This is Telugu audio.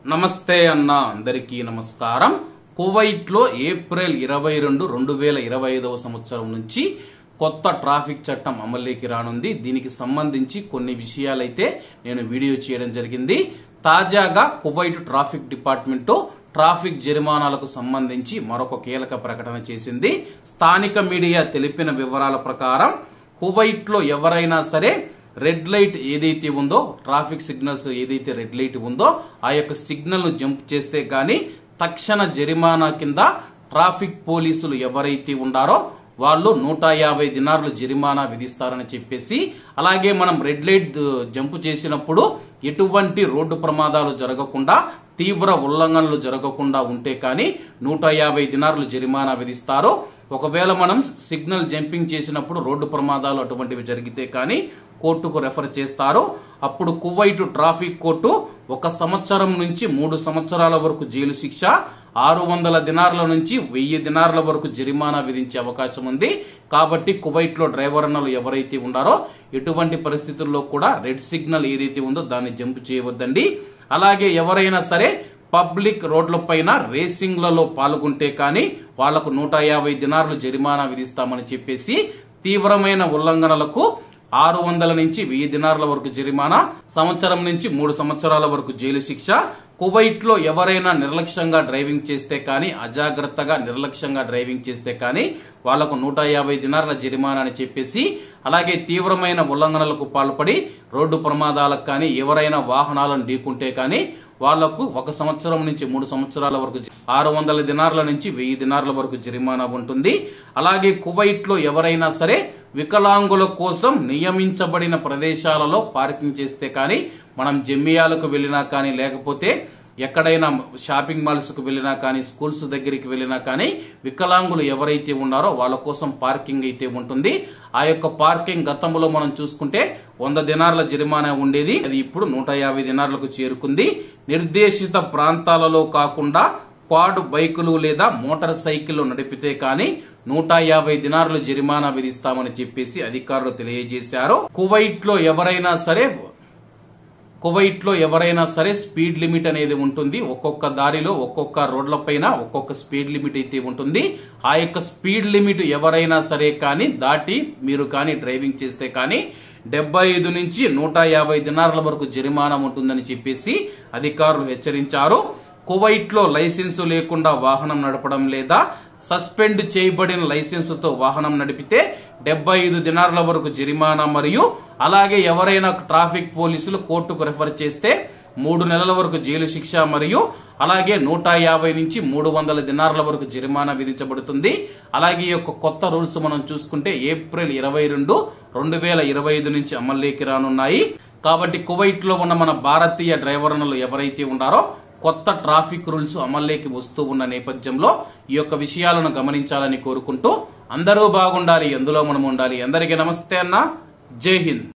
నమస్తే అన్న అందరికీ నమస్కారం. కువైట్ లో ఏప్రిల్ 22, 2025 సంవత్సరం నుంచి కొత్త ట్రాఫిక్ చట్టం అమల్లోకి రానుంది. దీనికి సంబంధించి కొన్ని విషయాలైతే నేను వీడియో చేయడం జరిగింది. తాజాగా కువైట్ ట్రాఫిక్ డిపార్ట్మెంట్ ట్రాఫిక్ జరిమానాలకు సంబంధించి మరొక కీలక ప్రకటన చేసింది. స్థానిక మీడియా తెలిపిన వివరాల ప్రకారం కువైట్ లో ఎవరైనా సరే రెడ్ లైట్ ఏదైతే ఉందో, ట్రాఫిక్ సిగ్నల్స్ ఏదైతే రెడ్ లైట్ ఉందో ఆ యొక్క సిగ్నల్ ను జంప్ చేస్తే గాని తక్షణ జరిమానా కింద ట్రాఫిక్ పోలీసులు ఎవరైతే ఉండారో వాళ్ళు 150 దినార్లు జరిమానా విధిస్తారని చెప్పేసి, అలాగే మనం రెడ్ లైట్ జంప్ చేసినప్పుడు ఎటువంటి రోడ్డు ప్రమాదాలు జరగకుండా, తీవ్ర ఉల్లంఘనలు జరగకుండా ఉంటే కానీ 150 దినార్లు జరిమానా విధిస్తారు. ఒకవేళ మనం సిగ్నల్ జంపింగ్ చేసినప్పుడు రోడ్డు ప్రమాదాలు అటువంటివి జరిగితే కానీ కోర్టుకు రెఫర్ చేస్తారు. అప్పుడు కువైట్ ట్రాఫిక్ కోర్టు 1 సంవత్సరం నుంచి 3 సంవత్సరాల వరకు జైలు శిక్ష, 600 దినార్ల నుంచి 1000 దినార్ల వరకు జరిమానా విధించే అవకాశం ఉంది. కాబట్టి కువైట్ లో డ్రైవర్ అన్నలు ఎవరైతే ఉన్నారో ఎటువంటి పరిస్థితుల్లో కూడా రెడ్ సిగ్నల్ ఏదైతే ఉందో దాన్ని జంప్ చేయవద్దండి. అలాగే ఎవరైనా సరే పబ్లిక్ రోడ్లపైన రేసింగ్లలో పాల్గొంటే కానీ వాళ్లకు 150 దినార్లు జరిమానా విధిస్తామని చెప్పేసి, తీవ్రమైన ఉల్లంఘనలకు 600 నుంచి 1000 దినార్ల వరకు జరిమానా, సంవత్సరం నుంచి 3 సంవత్సరాల వరకు జైలు శిక్ష. కువైట్ లో ఎవరైనా నిర్లక్ష్యంగా డ్రైవింగ్ చేస్తే కానీ, అజాగ్రత్తగా నిర్లక్ష్యంగా డ్రైవింగ్ చేస్తే కానీ వాళ్లకు 150 దినార్ల జరిమానా అని చెప్పేసి, అలాగే తీవ్రమైన ఉల్లంఘనలకు పాల్పడి రోడ్డు ప్రమాదాలకు కానీ ఎవరైనా వాహనాలను ఢీకుంటే కానీ వాళ్లకు 1 సంవత్సరం నుంచి 3 సంవత్సరాల వరకు 600 దినార్ల నుంచి 1000 దినార్ల వరకు జరిమానా ఉంటుంది. అలాగే కువైట్ లో ఎవరైనా సరే వికలాంగుల కోసం నియమించబడిన ప్రదేశాలలో పార్కింగ్ చేస్తే కానీ, మనం జమ్మియాలకు వెళ్ళినా కానీ, లేకపోతే ఎక్కడైనా షాపింగ్ మాల్స్ కు వెళ్ళినా కానీ, స్కూల్స్ దగ్గరికి వెళ్ళినా కానీ వికలాంగులు ఎవరైతే ఉన్నారో వాళ్ళ కోసం పార్కింగ్ అయితే ఉంటుంది. ఆ యొక్క పార్కింగ్ గతంలో మనం చూసుకుంటే 100 దినార్ల జరిమానా ఉండేది, అది ఇప్పుడు 150 దినార్లకు చేరుకుంది. నిర్దేశిత ప్రాంతాలలో కాకుండా క్వాడ్ బైకులు లేదా మోటార్ సైకిల్ నడిపితే కానీ 150 దినార్లు జరిమానా విధిస్తామని చెప్పేసి అధికారులు తెలియజేశారు. కువైట్ లో ఎవరైనా సరే స్పీడ్ లిమిట్ అనేది ఉంటుంది. ఒక్కొక్క దారిలో ఒక్కొక్క రోడ్లపైన ఒక్కొక్క స్పీడ్ లిమిట్ అయితే ఉంటుంది. ఆ యొక్క స్పీడ్ లిమిట్ ఎవరైనా సరే కానీ దాటి మీరు కానీ డ్రైవింగ్ చేస్తే కానీ 75 నుంచి 150 దినార్ల వరకు జరిమానా ఉంటుందని చెప్పేసి అధికారులు హెచ్చరించారు. కువైట్ లో లైసెన్సు లేకుండా వాహనం నడపడం లేదా సస్పెండ్ చేయబడిన లైసెన్సుతో వాహనం నడిపితే 75 దినార్ల వరకు జరిమానా, మరియు అలాగే ఎవరైనా ట్రాఫిక్ పోలీసులు కోర్టుకు రెఫర్ చేస్తే 3 నెలల వరకు జైలు శిక్ష, మరియు అలాగే 150 నుంచి 300 దినార్ల వరకు జరిమానా విధించబడుతుంది. అలాగే ఈ యొక్క కొత్త రూల్స్ మనం చూసుకుంటే ఏప్రిల్ 22, 2025 నుంచి అమల్లోకి రానున్నాయి. కాబట్టి కువైట్ లో ఉన్న మన భారతీయ డ్రైవర్లు ఎవరైతే ఉన్నారో కొత్త ట్రాఫిక్ రూల్స్ అమల్లోకి వస్తూ ఉన్న నేపథ్యంలో ఈ యొక్క విషయాలను గమనించాలని కోరుకుంటూ, అందరూ బాగుండాలి, ఎందులో మనం ఉండాలి. అందరికీ నమస్తే అన్న, జై హింద్.